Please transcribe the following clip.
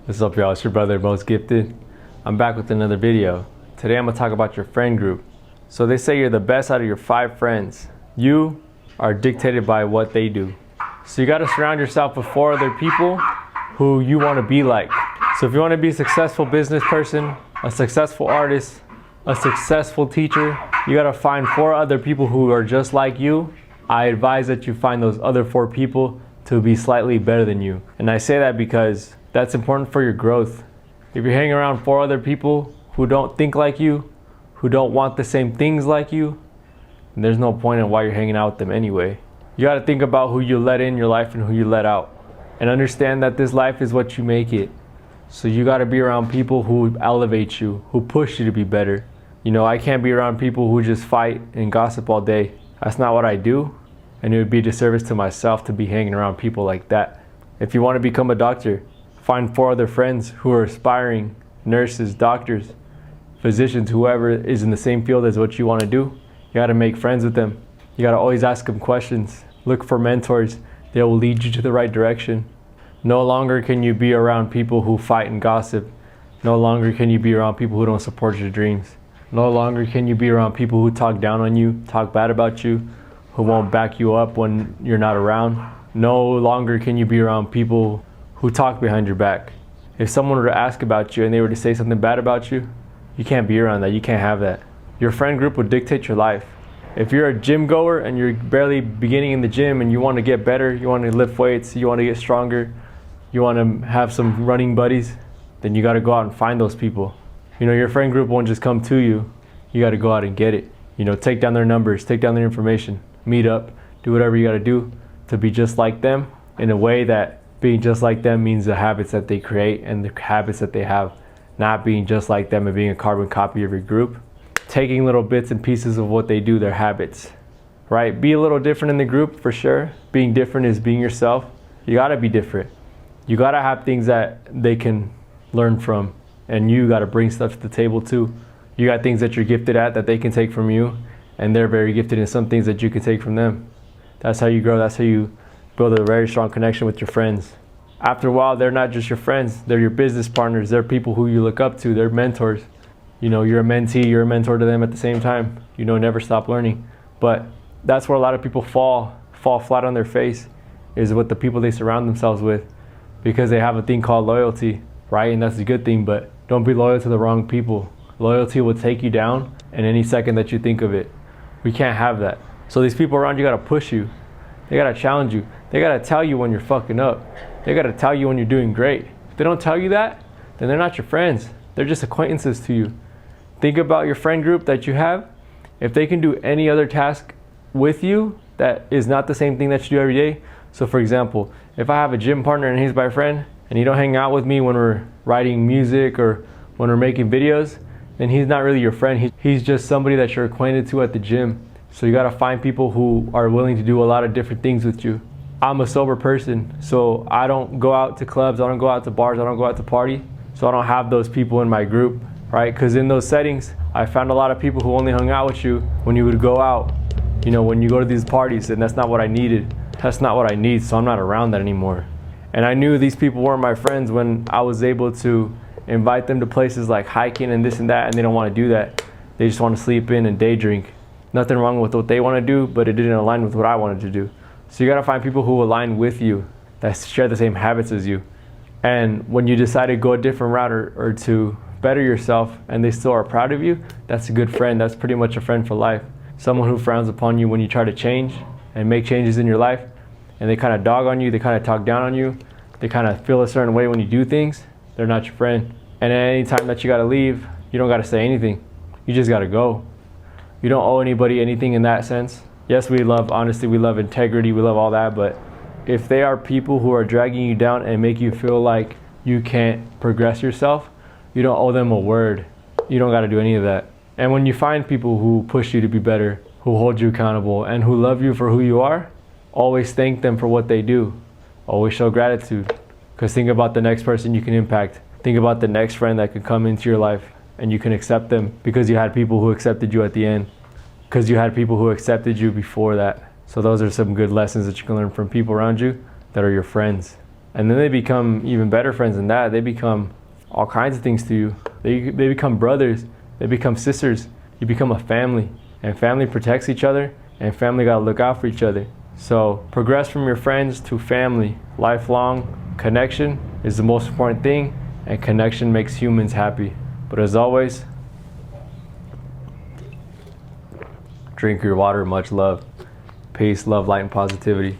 What's up, y'all? It's your brother, Most Gifted. I'm back with another video. Today I'm gonna talk about your friend group. So they say you're the best out of your 5 friends. You are dictated by what they do. So you gotta surround yourself with 4 other people who you wanna be like. So if you wanna be a successful business person, a successful artist, a successful teacher, you gotta find 4 other people who are just like you. I advise that you find those other 4 people to be slightly better than you. And I say that because that's important for your growth. If you're hanging around 4 other people who don't think like you, who don't want the same things like you, then there's no point in why you're hanging out with them anyway. You gotta think about who you let in your life and who you let out. And understand that this life is what you make it. So you gotta be around people who elevate you, who push you to be better. You know, I can't be around people who just fight and gossip all day. That's not what I do. And it would be a disservice to myself to be hanging around people like that. If you wanna become a doctor, find 4 other friends who are aspiring nurses, doctors, physicians, whoever is in the same field as what you want to do. You got to make friends with them. You got to always ask them questions. Look for mentors. They will lead you to the right direction. No longer can you be around people who fight and gossip. No longer can you be around people who don't support your dreams. No longer can you be around people who talk down on you, talk bad about you, who won't back you up when you're not around. No longer can you be around people who talk behind your back. If someone were to ask about you and they were to say something bad about you, you can't be around that. You can't have that. Your friend group will dictate your life. If you're a gym goer and you're barely beginning in the gym and you want to get better, you want to lift weights, you want to get stronger, you want to have some running buddies, then you got to go out and find those people. You know, your friend group won't just come to you. You got to go out and get it. You know, take down their numbers, take down their information, meet up, do whatever you got to do to be just like them in a way that being just like them means the habits that they create and the habits that they have, not being just like them and being a carbon copy of your group. Taking little bits and pieces of what they do, their habits, right? Be a little different in the group for sure. Being different is being yourself. You gotta be different. You gotta have things that they can learn from, and you gotta bring stuff to the table too. You got things that you're gifted at that they can take from you, and they're very gifted in some things that you can take from them. That's how you grow. That's how you build a very strong connection with your friends. After a while, they're not just your friends, they're your business partners, they're people who you look up to, they're mentors. You know, you're a mentee, you're a mentor to them at the same time. You know, never stop learning. But that's where a lot of people fall flat on their face, is with the people they surround themselves with, because they have a thing called loyalty, right? And that's a good thing, but don't be loyal to the wrong people. Loyalty will take you down in any second that you think of it. We can't have that. So these people around you gotta push you. They gotta challenge you. They gotta tell you when you're fucking up. They gotta tell you when you're doing great. If they don't tell you that, then they're not your friends. They're just acquaintances to you. Think about your friend group that you have. If they can do any other task with you that is not the same thing that you do every day. So for example, if I have a gym partner and he's my friend and he don't hang out with me when we're writing music or when we're making videos, then he's not really your friend. He's just somebody that you're acquainted to at the gym. So you gotta find people who are willing to do a lot of different things with you. I'm a sober person, so I don't go out to clubs, I don't go out to bars, I don't go out to party. So I don't have those people in my group, right? Because in those settings, I found a lot of people who only hung out with you when you would go out. You know, when you go to these parties, and that's not what I needed. That's not what I need, so I'm not around that anymore. And I knew these people weren't my friends when I was able to invite them to places like hiking and this and that, and they don't want to do that. They just want to sleep in and day drink. Nothing wrong with what they want to do, but it didn't align with what I wanted to do. So you got to find people who align with you, that share the same habits as you. And when you decide to go a different route or to better yourself and they still are proud of you, that's a good friend. That's pretty much a friend for life. Someone who frowns upon you when you try to change and make changes in your life, and they kind of dog on you, they kind of talk down on you, they kind of feel a certain way when you do things, they're not your friend. And at any time that you got to leave, you don't got to say anything. You just got to go. You don't owe anybody anything in that sense. Yes, we love honesty, we love integrity, we love all that, but if they are people who are dragging you down and make you feel like you can't progress yourself, you don't owe them a word. You don't got to do any of that. And when you find people who push you to be better, who hold you accountable, and who love you for who you are, always thank them for what they do. Always show gratitude. Because think about the next person you can impact. Think about the next friend that could come into your life and you can accept them because you had people who accepted you at the end. Because you had people who accepted you before that. So those are some good lessons that you can learn from people around you that are your friends. And then they become even better friends than that. They become all kinds of things to you. They become brothers. They become sisters. You become a family. And family protects each other. And family gotta look out for each other. So progress from your friends to family. Lifelong connection is the most important thing. And connection makes humans happy. But as always, drink your water. Much love. Peace, love, light, and positivity.